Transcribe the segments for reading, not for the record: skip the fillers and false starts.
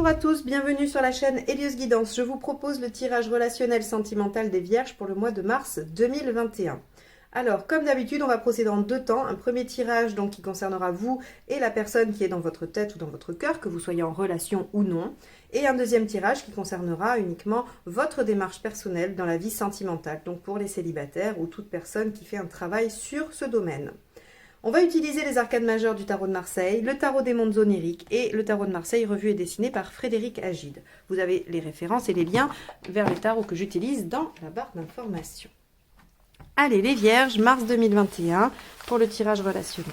Bonjour à tous, bienvenue sur la chaîne Hélios Guidance. Je vous propose le tirage relationnel sentimental des Vierges pour le mois de mars 2021. Alors, comme d'habitude, on va procéder en deux temps. Un premier tirage donc qui concernera vous et la personne qui est dans votre tête ou dans votre cœur, que vous soyez en relation ou non. Et un deuxième tirage qui concernera uniquement votre démarche personnelle dans la vie sentimentale, donc pour les célibataires ou toute personne qui fait un travail sur ce domaine. On va utiliser les arcanes majeures du tarot de Marseille, le tarot des mondes oniriques et le tarot de Marseille revu et dessiné par Frédéric Agide. Vous avez les références et les liens vers les tarots que j'utilise dans la barre d'information. Allez les Vierges, mars 2021 pour le tirage relationnel.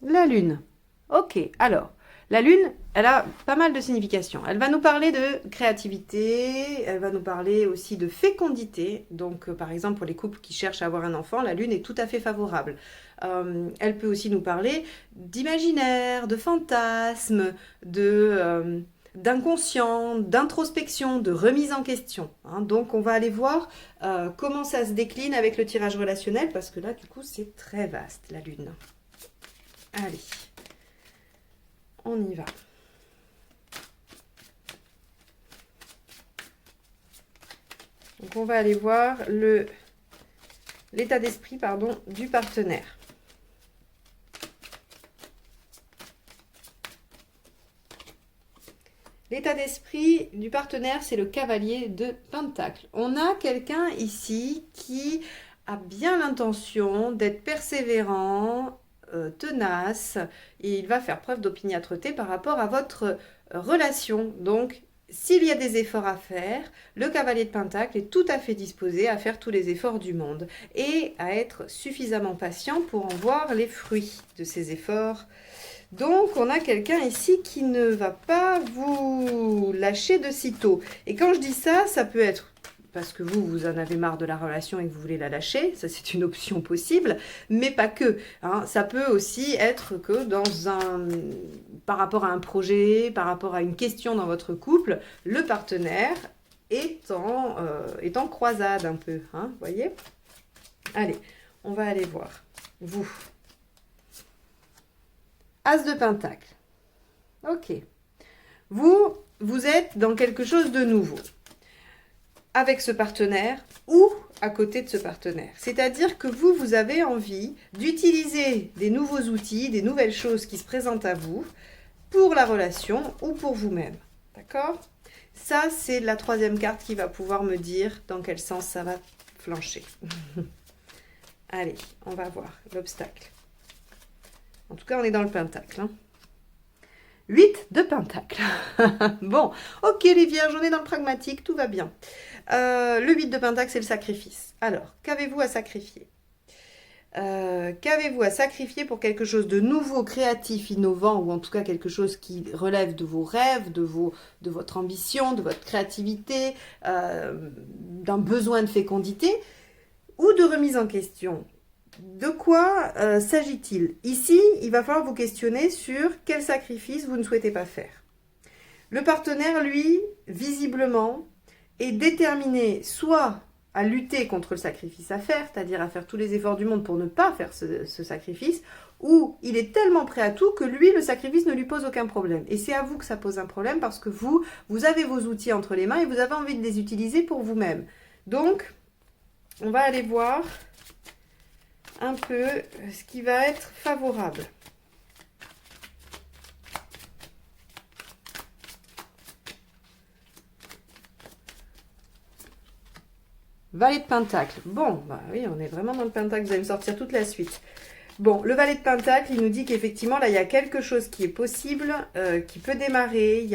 La Lune. Ok, alors, la Lune, elle a pas mal de significations. Elle va nous parler de créativité, elle va nous parler aussi de fécondité. Donc, par exemple, pour les couples qui cherchent à avoir un enfant, la Lune est tout à fait favorable. Elle peut aussi nous parler d'imaginaire, de fantasme, d'inconscient, d'introspection, de remise en question. Donc, on va aller voir comment ça se décline avec le tirage relationnel, parce que là, du coup, c'est très vaste, la Lune. Allez, on y va. Donc on va aller voir l'état d'esprit du partenaire. L'état d'esprit du partenaire, c'est le cavalier de Pentacle. On a quelqu'un ici qui a bien l'intention d'être persévérant, tenace, et il va faire preuve d'opiniâtreté par rapport à votre relation. Donc, s'il y a des efforts à faire, le cavalier de Pentacle est tout à fait disposé à faire tous les efforts du monde et à être suffisamment patient pour en voir les fruits de ces efforts. Donc, on a quelqu'un ici qui ne va pas vous lâcher de sitôt. Et quand je dis ça, ça peut être parce que vous en avez marre de la relation et que vous voulez la lâcher, ça c'est une option possible, mais pas que. Ça peut aussi être que par rapport à un projet, par rapport à une question dans votre couple, le partenaire est en croisade un peu, vous voyez? Allez, on va aller voir. Vous. As de Pentacle. Ok. Vous êtes dans quelque chose de nouveau avec ce partenaire ou à côté de ce partenaire. C'est-à-dire que vous avez envie d'utiliser des nouveaux outils, des nouvelles choses qui se présentent à vous pour la relation ou pour vous-même. D'accord? Ça, c'est la troisième carte qui va pouvoir me dire dans quel sens ça va flancher. Allez, on va voir l'obstacle. En tout cas, on est dans le pentacle. 8 de Pentacle. Bon, ok les Vierges, on est dans le pragmatique, tout va bien. Le 8 de Pentacle, c'est le sacrifice. Alors, qu'avez-vous à sacrifier? Qu'avez-vous à sacrifier pour quelque chose de nouveau, créatif, innovant, ou en tout cas quelque chose qui relève de vos rêves, de votre ambition, de votre créativité, d'un besoin de fécondité, ou de remise en question? De quoi s'agit-il? Ici, il va falloir vous questionner sur quel sacrifice vous ne souhaitez pas faire. Le partenaire, lui, visiblement, est déterminé soit à lutter contre le sacrifice à faire, c'est-à-dire à faire tous les efforts du monde pour ne pas faire ce sacrifice, ou il est tellement prêt à tout que lui, le sacrifice ne lui pose aucun problème. Et c'est à vous que ça pose un problème parce que vous avez vos outils entre les mains et vous avez envie de les utiliser pour vous-même. Donc, on va aller voir un peu ce qui va être favorable. Valet de Pentacle. Bon, bah oui, on est vraiment dans le Pentacle, vous allez me sortir toute la suite. Bon, le Valet de Pentacle, il nous dit qu'effectivement, là, il y a quelque chose qui est possible, qui peut démarrer.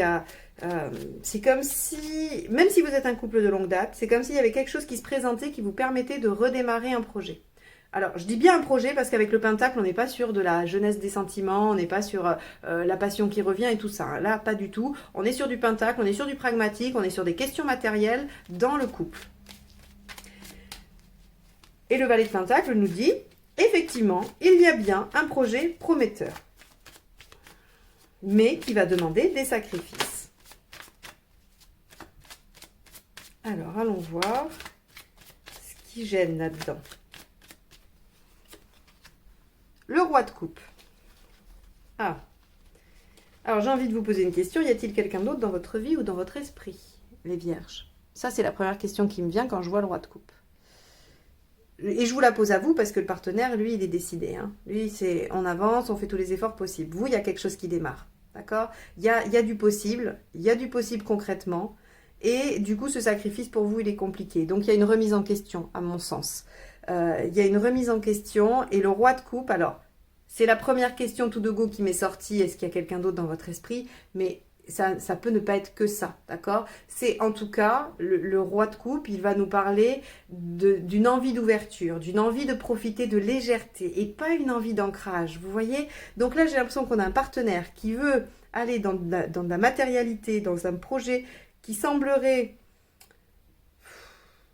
C'est comme si, même si vous êtes un couple de longue date, c'est comme s'il y avait quelque chose qui se présentait qui vous permettait de redémarrer un projet. Alors, je dis bien un projet parce qu'avec le Pentacle, on n'est pas sur de la jeunesse des sentiments, on n'est pas sur la passion qui revient et tout ça. Là, pas du tout. On est sur du Pentacle, on est sur du pragmatique, on est sur des questions matérielles dans le couple. Et le Valet de Pentacle nous dit, effectivement, il y a bien un projet prometteur. mais qui va demander des sacrifices. Alors, allons voir ce qui gêne là-dedans. Le roi de coupe. Ah. Alors, j'ai envie de vous poser une question. Y a-t-il quelqu'un d'autre dans votre vie ou dans votre esprit, les vierges? Ça, c'est la première question qui me vient quand je vois le roi de coupe. Et je vous la pose à vous parce que le partenaire, lui, il est décidé. Hein. Lui, c'est on avance, on fait tous les efforts possibles. Vous, il y a quelque chose qui démarre. D'accord? Il y a du possible. Il y a du possible concrètement. Et du coup, ce sacrifice, pour vous, il est compliqué. Donc, il y a une remise en question, à mon sens. Il y a une remise en question. Et le roi de coupe, alors, c'est la première question tout de go qui m'est sortie. Est-ce qu'il y a quelqu'un d'autre dans votre esprit? Mais ça peut ne pas être que ça, d'accord? C'est en tout cas, le roi de coupe, il va nous parler d'une envie d'ouverture, d'une envie de profiter de légèreté et pas une envie d'ancrage, vous voyez? Donc là, j'ai l'impression qu'on a un partenaire qui veut aller dans de la matérialité, dans un projet qui semblerait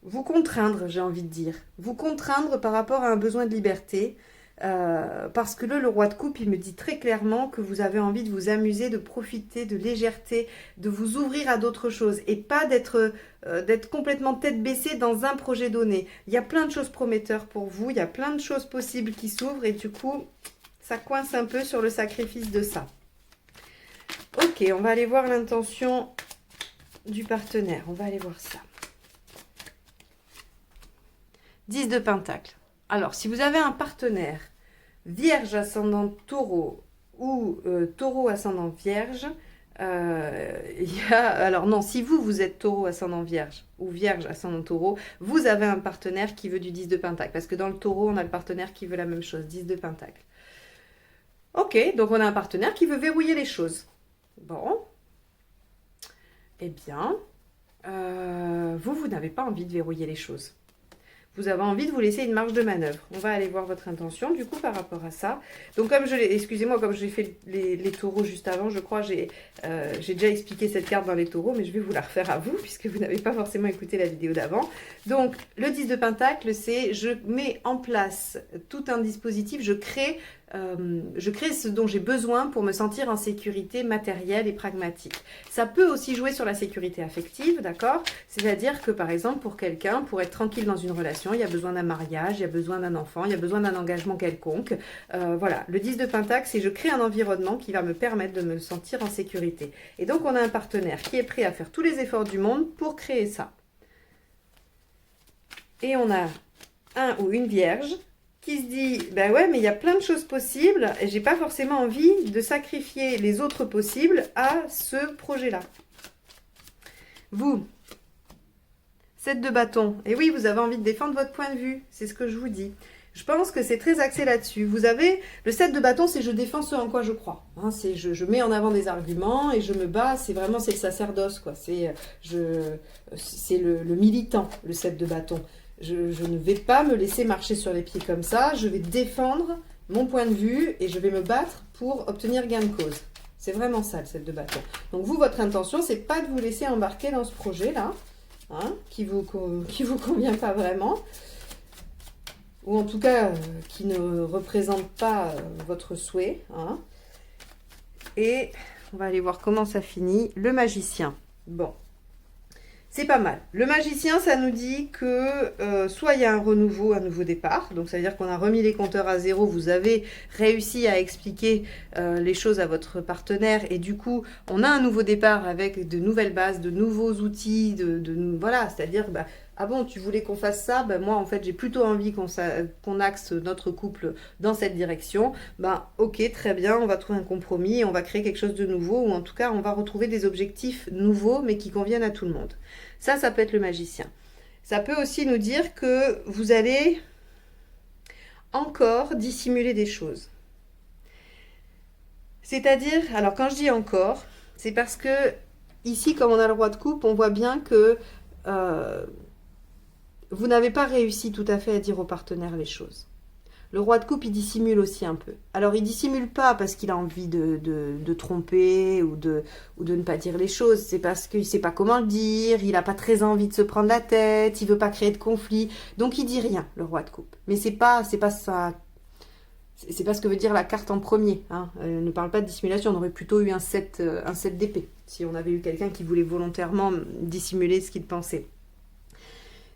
vous contraindre, j'ai envie de dire. Vous contraindre par rapport à un besoin de liberté. Parce que le roi de coupe, il me dit très clairement que vous avez envie de vous amuser, de profiter de légèreté, de vous ouvrir à d'autres choses et pas d'être complètement tête baissée dans un projet donné. Il y a plein de choses prometteurs pour vous, il y a plein de choses possibles qui s'ouvrent et du coup, ça coince un peu sur le sacrifice de ça. Ok, on va aller voir l'intention du partenaire, on va aller voir ça. 10 de Pentacle. Alors, si vous avez un partenaire vierge ascendant taureau ou taureau ascendant vierge, alors non, si vous êtes taureau ascendant vierge ou vierge ascendant taureau, vous avez un partenaire qui veut du 10 de Pentacle. Parce que dans le taureau, on a le partenaire qui veut la même chose, 10 de Pentacle. Ok, donc on a un partenaire qui veut verrouiller les choses. Bon. Eh bien, vous n'avez pas envie de verrouiller les choses. Vous avez envie de vous laisser une marge de manœuvre. On va aller voir votre intention, du coup, par rapport à ça. Donc, comme excusez-moi, comme j'ai fait les taureaux juste avant, je crois, j'ai déjà expliqué cette carte dans les taureaux, mais je vais vous la refaire à vous, puisque vous n'avez pas forcément écouté la vidéo d'avant. Donc, le 10 de Pentacle, c'est je mets en place tout un dispositif, je crée ce dont j'ai besoin pour me sentir en sécurité matérielle et pragmatique. Ça peut aussi jouer sur la sécurité affective, d'accord? C'est-à-dire que, par exemple, pour quelqu'un, pour être tranquille dans une relation, il y a besoin d'un mariage, il y a besoin d'un enfant, il y a besoin d'un engagement quelconque. Voilà, le 10 de Pentacle, c'est je crée un environnement qui va me permettre de me sentir en sécurité. Et donc, on a un partenaire qui est prêt à faire tous les efforts du monde pour créer ça. Et on a un ou une vierge qui se dit, ben ouais, mais il y a plein de choses possibles et j'ai pas forcément envie de sacrifier les autres possibles à ce projet-là. Vous, 7 de bâton, et oui, vous avez envie de défendre votre point de vue, c'est ce que je vous dis. Je pense que c'est très axé là-dessus. Vous avez, le 7 de bâton, c'est je défends ce en quoi je crois. Hein, c'est je mets en avant des arguments et je me bats, c'est vraiment, c'est le sacerdoce, quoi. C'est le militant, le 7 de bâton. Je ne vais pas me laisser marcher sur les pieds comme ça. Je vais défendre mon point de vue et je vais me battre pour obtenir gain de cause. C'est vraiment ça, le 7 de bâton. Donc vous, votre intention, c'est pas de vous laisser embarquer dans ce projet-là, hein, qui vous convient pas vraiment, ou en tout cas qui ne représente pas votre souhait. Hein. Et on va aller voir comment ça finit. Le magicien. Bon. C'est pas mal. Le magicien, ça nous dit que soit il y a un renouveau, un nouveau départ. Donc, ça veut dire qu'on a remis les compteurs à zéro. Vous avez réussi à expliquer les choses à votre partenaire. Et du coup, on a un nouveau départ avec de nouvelles bases, de nouveaux outils. Voilà, c'est-à-dire, bah, ah bon, tu voulais qu'on fasse ça? Ben moi, en fait, j'ai plutôt envie qu'on axe notre couple dans cette direction. Ben, ok, très bien, on va trouver un compromis et on va créer quelque chose de nouveau. Ou en tout cas, on va retrouver des objectifs nouveaux, mais qui conviennent à tout le monde. Ça peut être le magicien. Ça peut aussi nous dire que vous allez encore dissimuler des choses. C'est-à-dire, alors quand je dis encore, c'est parce que ici, comme on a le roi de coupe, on voit bien que vous n'avez pas réussi tout à fait à dire au partenaire les choses. Le roi de coupe, il dissimule aussi un peu. Alors, il dissimule pas parce qu'il a envie de tromper ou de ne pas dire les choses. C'est parce qu'il ne sait pas comment le dire, il n'a pas très envie de se prendre la tête, il ne veut pas créer de conflit. Donc, il dit rien, le roi de coupe. Mais c'est pas ça. C'est pas ce que veut dire la carte en premier. Hein. Elle ne parle pas de dissimulation. On aurait plutôt eu un 7 d'épée si on avait eu quelqu'un qui voulait volontairement dissimuler ce qu'il pensait.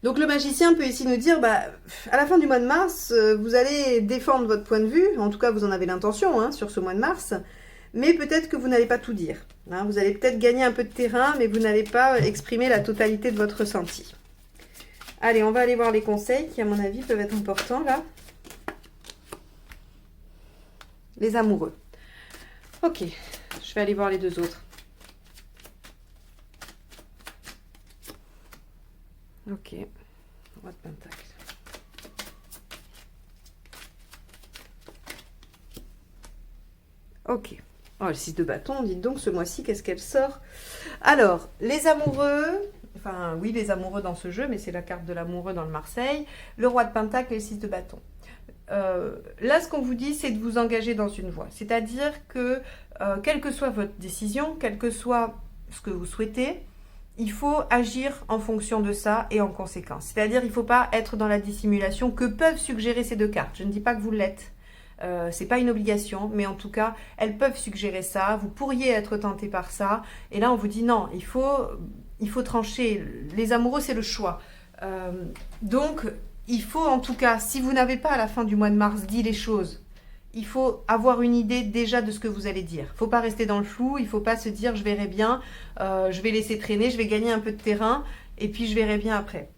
Donc le magicien peut ici nous dire, à la fin du mois de mars, vous allez défendre votre point de vue. En tout cas, vous en avez l'intention hein, sur ce mois de mars. Mais peut-être que vous n'allez pas tout dire. Hein. Vous allez peut-être gagner un peu de terrain, mais vous n'allez pas exprimer la totalité de votre ressenti. Allez, on va aller voir les conseils qui, à mon avis, peuvent être importants là. Les amoureux. Ok, je vais aller voir les deux autres. Ok, roi de pentacle. Ok. Oh, le 6 de bâton, dites donc, ce mois-ci, qu'est-ce qu'elle sort? Alors, les amoureux, enfin, oui, les amoureux dans ce jeu, mais c'est la carte de l'amoureux dans le Marseille, le roi de pentacle et le 6 de bâton. Là, ce qu'on vous dit, c'est de vous engager dans une voie. C'est-à-dire que, quelle que soit votre décision, quel que soit ce que vous souhaitez, il faut agir en fonction de ça et en conséquence. C'est-à-dire, il ne faut pas être dans la dissimulation que peuvent suggérer ces deux cartes. Je ne dis pas que vous l'êtes. C'est pas une obligation, mais en tout cas, elles peuvent suggérer ça. Vous pourriez être tenté par ça. Et là, on vous dit non, il faut trancher. Les amoureux, c'est le choix. Donc, il faut en tout cas, si vous n'avez pas à la fin du mois de mars dit les choses, il faut avoir une idée déjà de ce que vous allez dire. Il ne faut pas rester dans le flou, il ne faut pas se dire je verrai bien, je vais laisser traîner, je vais gagner un peu de terrain et puis je verrai bien après.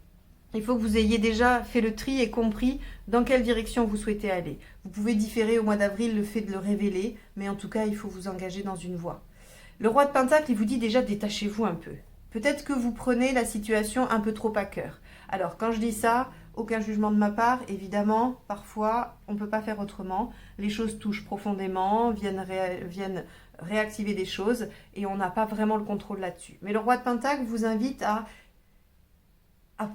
Il faut que vous ayez déjà fait le tri et compris dans quelle direction vous souhaitez aller. Vous pouvez différer au mois d'avril le fait de le révéler, mais en tout cas, il faut vous engager dans une voie. Le roi de pentacle, il vous dit déjà détachez-vous un peu. Peut-être que vous prenez la situation un peu trop à cœur. Alors, quand je dis ça, aucun jugement de ma part, évidemment, parfois, on ne peut pas faire autrement. Les choses touchent profondément, viennent réactiver des choses, et on n'a pas vraiment le contrôle là-dessus. Mais le roi de pentacle vous invite à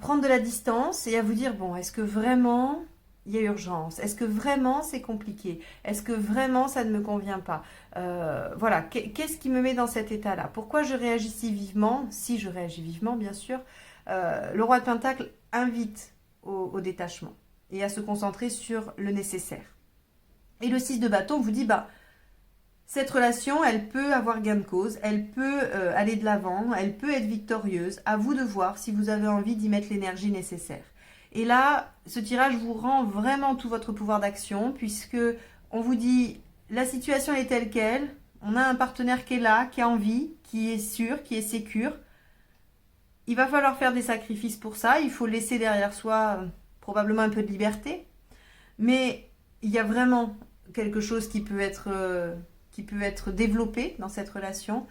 prendre de la distance et à vous dire, bon, est-ce que vraiment il y a urgence? Est-ce que vraiment c'est compliqué? Est-ce que vraiment ça ne me convient pas? Voilà, qu'est-ce qui me met dans cet état-là? Pourquoi je réagis si vivement? Si je réagis vivement, bien sûr. Le roi de pentacle invite au détachement et à se concentrer sur le nécessaire. Et le 6 de bâton vous dit, cette relation, elle peut avoir gain de cause, elle peut aller de l'avant, elle peut être victorieuse. À vous de voir si vous avez envie d'y mettre l'énergie nécessaire. Et là, ce tirage vous rend vraiment tout votre pouvoir d'action, puisque on vous dit, la situation est telle qu'elle, on a un partenaire qui est là, qui a envie, qui est sûr, qui est sécure. Il va falloir faire des sacrifices pour ça, il faut laisser derrière soi probablement un peu de liberté. Mais il y a vraiment quelque chose qui peut être développé dans cette relation.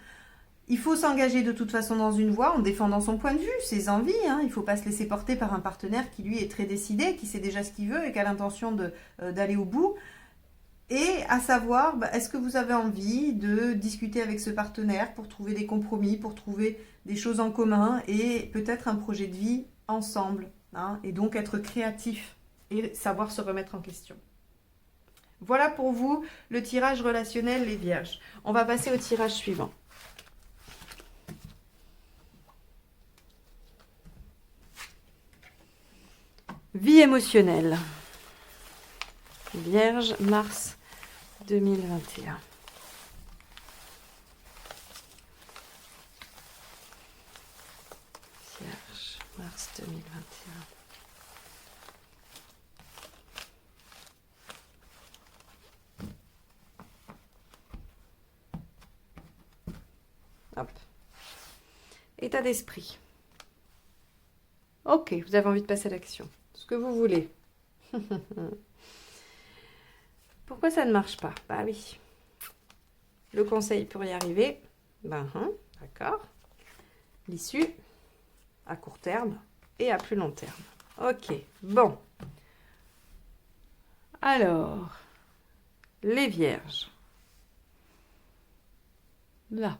Il faut s'engager de toute façon dans une voie en défendant son point de vue, ses envies. Hein. Il ne faut pas se laisser porter par un partenaire qui, lui, est très décidé, qui sait déjà ce qu'il veut et qui a l'intention d'aller au bout. Et à savoir, est-ce que vous avez envie de discuter avec ce partenaire pour trouver des compromis, pour trouver des choses en commun et peut-être un projet de vie ensemble. Hein, et donc être créatif et savoir se remettre en question. Voilà pour vous le tirage relationnel, les vierges. On va passer au tirage suivant. Vie émotionnelle. Vierge, mars 2021. Vierge, mars 2021. Hop. État d'esprit. Ok, vous avez envie de passer à l'action. Ce que vous voulez. Pourquoi ça ne marche pas? Bah oui. Le conseil pour y arriver. D'accord. L'issue à court terme et à plus long terme. Ok, bon. Alors, les vierges. Là.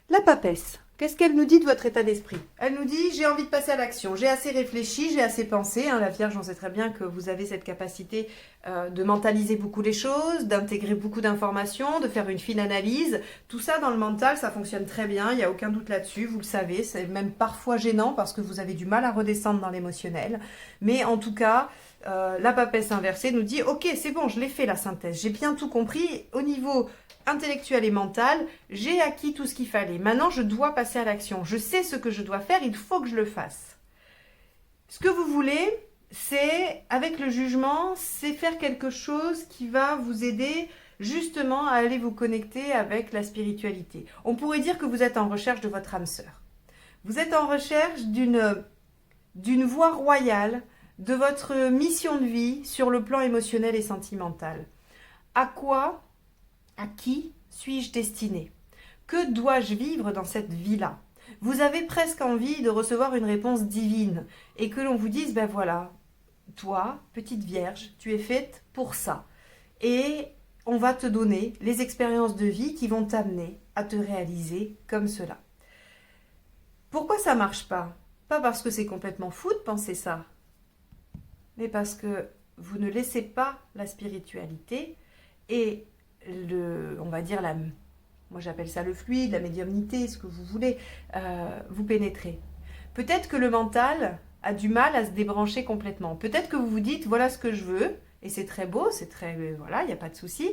La papesse, qu'est-ce qu'elle nous dit de votre état d'esprit? Elle nous dit, j'ai envie de passer à l'action, j'ai assez réfléchi, j'ai assez pensé. Hein, la Vierge, on sait très bien que vous avez cette capacité de mentaliser beaucoup les choses, d'intégrer beaucoup d'informations, de faire une fine analyse. Tout ça dans le mental, ça fonctionne très bien, il n'y a aucun doute là-dessus, vous le savez. C'est même parfois gênant parce que vous avez du mal à redescendre dans l'émotionnel. Mais en tout cas, la papesse inversée nous dit « Ok, c'est bon, je l'ai fait la synthèse, j'ai bien tout compris. Au niveau intellectuel et mental, j'ai acquis tout ce qu'il fallait. Maintenant, je dois passer à l'action. Je sais ce que je dois faire, il faut que je le fasse. » Ce que vous voulez, c'est, avec le jugement, c'est faire quelque chose qui va vous aider justement à aller vous connecter avec la spiritualité. On pourrait dire que vous êtes en recherche de votre âme sœur. Vous êtes en recherche d'une voie royale de votre mission de vie sur le plan émotionnel et sentimental. À quoi, à qui suis-je destinée? Que dois-je vivre dans cette vie-là? Vous avez presque envie de recevoir une réponse divine et que l'on vous dise, ben voilà, toi, petite vierge, tu es faite pour ça. Et on va te donner les expériences de vie qui vont t'amener à te réaliser comme cela. Pourquoi ça ne marche pas? Pas parce que c'est complètement fou de penser ça, mais parce que vous ne laissez pas la spiritualité et on va dire moi j'appelle ça le fluide, la médiumnité, ce que vous voulez, vous pénétrer. Peut-être que le mental a du mal à se débrancher complètement. Peut-être que vous vous dites, voilà ce que je veux, et c'est très beau, c'est très, voilà, il n'y a pas de souci,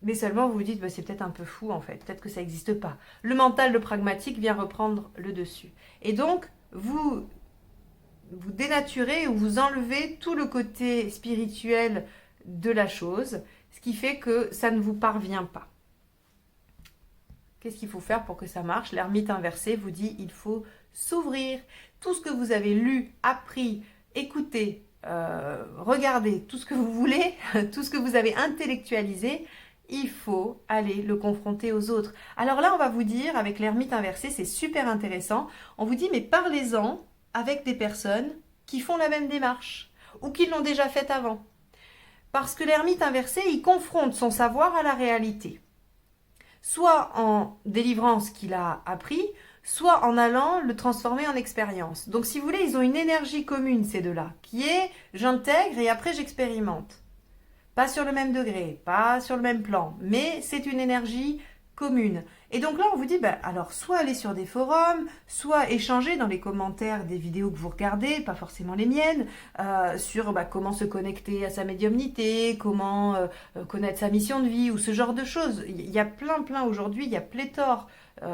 mais seulement vous vous dites, bah, c'est peut-être un peu fou en fait, peut-être que ça n'existe pas. Le mental, le pragmatique vient reprendre le dessus. Et donc, vous dénaturez ou vous enlevez tout le côté spirituel de la chose, ce qui fait que ça ne vous parvient pas. Qu'est-ce qu'il faut faire pour que ça marche? L'ermite inversé vous dit il faut s'ouvrir. Tout ce que vous avez lu, appris, écouté, regardé, tout ce que vous voulez, tout ce que vous avez intellectualisé, il faut aller le confronter aux autres. Alors là, on va vous dire, avec l'ermite inversé, c'est super intéressant, on vous dit mais parlez-en avec des personnes qui font la même démarche ou qui l'ont déjà faite avant. Parce que l'ermite inversé, il confronte son savoir à la réalité. Soit en délivrant ce qu'il a appris, soit en allant le transformer en expérience. Donc si vous voulez, ils ont une énergie commune, ces deux-là, qui est j'intègre et après j'expérimente. Pas sur le même degré, pas sur le même plan, mais c'est une énergie commune. Et donc là, on vous dit, alors soit aller sur des forums, soit échanger dans les commentaires des vidéos que vous regardez, pas forcément les miennes, sur comment se connecter à sa médiumnité, comment connaître sa mission de vie, ou ce genre de choses. Il y a plein aujourd'hui, il y a pléthore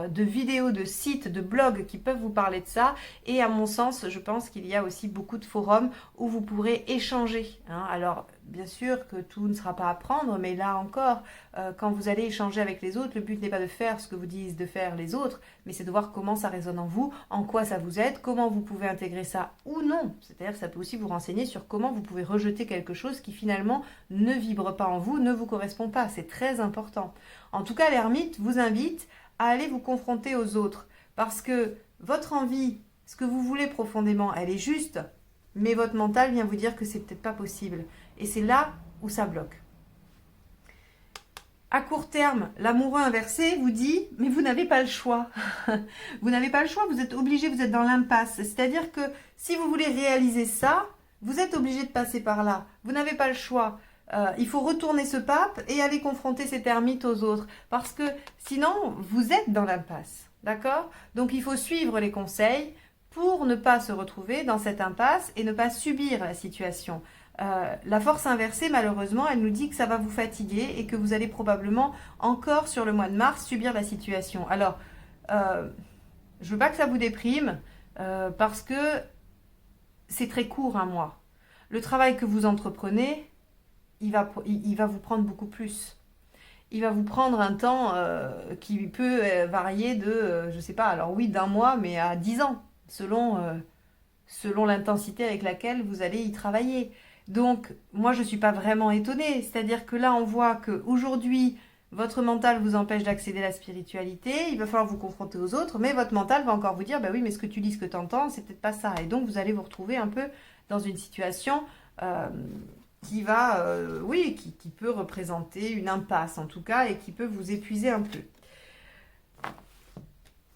de vidéos, de sites, de blogs qui peuvent vous parler de ça. Et à mon sens, je pense qu'il y a aussi beaucoup de forums où vous pourrez échanger. Alors, bien sûr que tout ne sera pas à prendre, mais là encore, quand vous allez échanger avec les autres, le but n'est pas de faire ce que vous disent de faire les autres, mais c'est de voir comment ça résonne en vous, en quoi ça vous aide, comment vous pouvez intégrer ça ou non. C'est-à-dire que ça peut aussi vous renseigner sur comment vous pouvez rejeter quelque chose qui finalement ne vibre pas en vous, ne vous correspond pas. C'est très important. En tout cas, l'ermite vous invite à aller vous confronter aux autres, parce que votre envie, ce que vous voulez profondément, elle est juste, mais votre mental vient vous dire que c'est peut-être pas possible. Et c'est là où ça bloque. À court terme, l'amoureux inversé vous dit « mais vous n'avez pas le choix ». Vous n'avez pas le choix, vous êtes obligé, vous êtes dans l'impasse. C'est-à-dire que si vous voulez réaliser ça, vous êtes obligé de passer par là. Vous n'avez pas le choix. Il faut retourner ce pape et aller confronter cet ermite aux autres. Parce que sinon, vous êtes dans l'impasse. D'accord? Donc il faut suivre les conseils pour ne pas se retrouver dans cette impasse et ne pas subir la situation. La force inversée, malheureusement, elle nous dit que ça va vous fatiguer et que vous allez probablement encore sur le mois de mars subir la situation. Alors, je veux pas que ça vous déprime parce que c'est très court un mois. Le travail que vous entreprenez, il va vous prendre beaucoup plus. Il va vous prendre un temps qui peut varier de, je sais pas, alors oui, d'un mois, mais à 10 ans, selon l'intensité avec laquelle vous allez y travailler. Donc, moi, je ne suis pas vraiment étonnée. C'est-à-dire que là, on voit qu'aujourd'hui, votre mental vous empêche d'accéder à la spiritualité. Il va falloir vous confronter aux autres. Mais votre mental va encore vous dire, bah oui, mais ce que tu dis, ce que tu entends, c'est peut-être pas ça. Et donc, vous allez vous retrouver un peu dans une situation qui va, qui peut représenter une impasse, en tout cas, et qui peut vous épuiser un peu.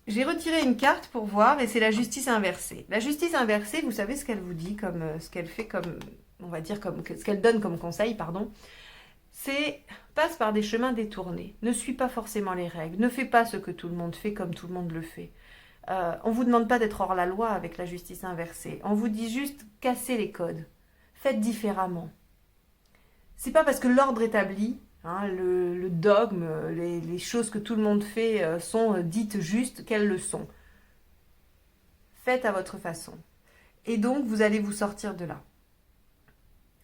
J'ai retiré une carte pour voir, et c'est la justice inversée. La justice inversée, vous savez ce qu'elle vous dit, ce qu'elle fait comme... on va dire ce qu'elle donne comme conseil, c'est passe par des chemins détournés, ne suis pas forcément les règles, ne fais pas ce que tout le monde fait comme tout le monde le fait. On ne vous demande pas d'être hors la loi avec la justice inversée, on vous dit juste casser les codes, faites différemment. C'est pas parce que l'ordre établi, hein, le dogme, les choses que tout le monde fait sont dites justes qu'elles le sont. Faites à votre façon. Et donc, vous allez vous sortir de là.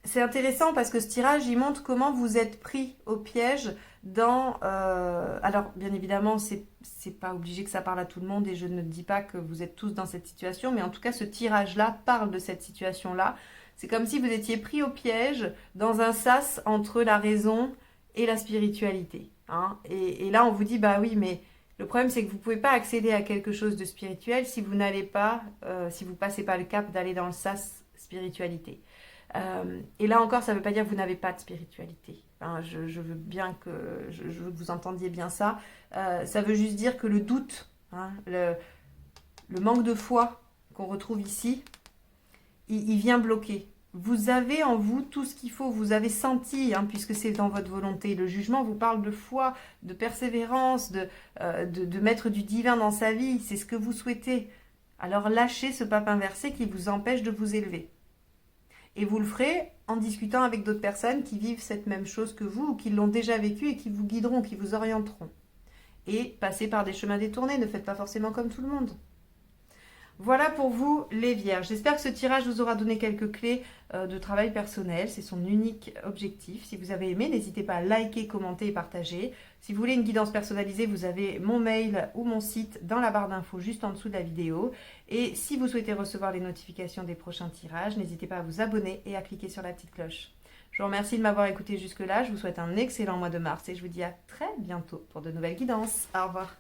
C'est intéressant parce que ce tirage, il montre comment vous êtes pris au piège dans... alors, bien évidemment, c'est pas obligé que ça parle à tout le monde et je ne dis pas que vous êtes tous dans cette situation, mais en tout cas, ce tirage-là parle de cette situation-là. C'est comme si vous étiez pris au piège dans un sas entre la raison et la spiritualité. Hein. Et là, on vous dit, bah oui, mais le problème, c'est que vous ne pouvez pas accéder à quelque chose de spirituel si vous n'allez pas, si vous passez pas le cap d'aller dans le sas spiritualité. Et là encore, ça ne veut pas dire que vous n'avez pas de spiritualité. Hein, je veux bien que je veux que vous entendiez bien ça. Ça veut juste dire que le doute, hein, le manque de foi qu'on retrouve ici, il vient bloquer. Vous avez en vous tout ce qu'il faut, vous avez senti, hein, puisque c'est dans votre volonté. Le jugement vous parle de foi, de persévérance, de mettre du divin dans sa vie. C'est ce que vous souhaitez. Alors lâchez ce pape inversé qui vous empêche de vous élever. Et vous le ferez en discutant avec d'autres personnes qui vivent cette même chose que vous ou qui l'ont déjà vécu et qui vous guideront, qui vous orienteront. Et passez par des chemins détournés, ne faites pas forcément comme tout le monde. Voilà pour vous les vierges. J'espère que ce tirage vous aura donné quelques clés de travail personnel. C'est son unique objectif. Si vous avez aimé, n'hésitez pas à liker, commenter et partager. Si vous voulez une guidance personnalisée, vous avez mon mail ou mon site dans la barre d'infos juste en dessous de la vidéo. Et si vous souhaitez recevoir les notifications des prochains tirages, n'hésitez pas à vous abonner et à cliquer sur la petite cloche. Je vous remercie de m'avoir écouté jusque-là. Je vous souhaite un excellent mois de mars et je vous dis à très bientôt pour de nouvelles guidances. Au revoir.